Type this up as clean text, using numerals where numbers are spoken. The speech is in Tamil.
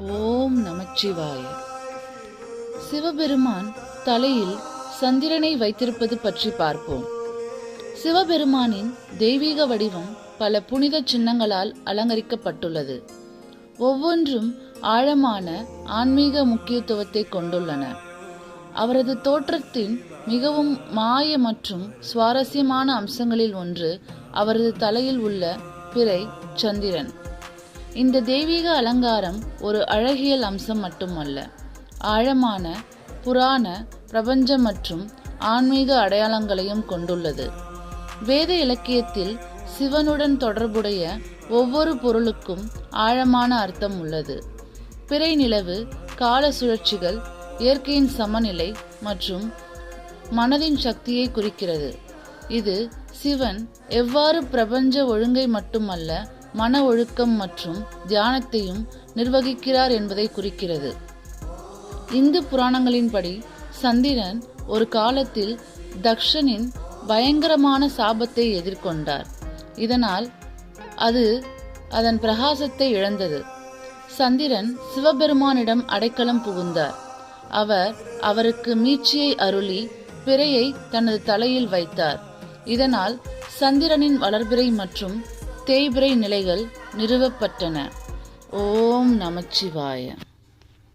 ஓம் நமச்சிவாய. சிவபெருமான் தலையில் சந்திரனை வைத்திருப்பது பற்றி பார்ப்போம். சிவபெருமானின் தெய்வீக வடிவம் பல புனித சின்னங்களால் அலங்கரிக்கப்பட்டுள்ளது. ஒவ்வொன்றும் ஆழமான ஆன்மீக முக்கியத்துவத்தை கொண்டுள்ளன. அவரது தோற்றத்தின் மிகவும் மாய மற்றும் சுவாரஸ்யமான அம்சங்களில் ஒன்று அவரது தலையில் உள்ள பிறை சந்திரன். இந்த தெய்வீக அலங்காரம் ஒரு அழகியல் அம்சம் மட்டுமல்ல, ஆழமான புராண பிரபஞ்ச மற்றும் ஆன்மீக அடையாளங்களையும் கொண்டுள்ளது. வேத இலக்கியத்தில் சிவனுடன் தொடர்புடைய ஒவ்வொரு பொருளுக்கும் ஆழமான அர்த்தம் உள்ளது. பிறை நிலவு கால சுழற்சிகள், இயற்கையின் சமநிலை மற்றும் மனதின் சக்தியை குறிக்கிறது. இது சிவன் எவ்வாறு பிரபஞ்ச ஒழுங்கை மட்டுமல்ல, மன ஒழுக்கம் மற்றும் தியானத்தையும் நிர்வகிக்கிறார் என்பதை குறிக்கிறது. இந்து புராணங்களின்படி சந்திரன் ஒரு காலத்தில் தக்ஷனின் பயங்கரமான சாபத்தை எதிர்கொண்டார். இதனால் அது அதன் பிரகாசத்தை இழந்தது. சந்திரன் சிவபெருமானிடம் அடைக்கலம் புகுந்தார். அவர் அவருக்கு மீட்சியை அருளி பிறையை தனது தலையில் வைத்தார். இதனால் சந்திரனின் வளர்பிறை மற்றும் தேய்பிறை நிலைகள் நிறுவப்பட்டன. ஓம் நமச்சிவாய.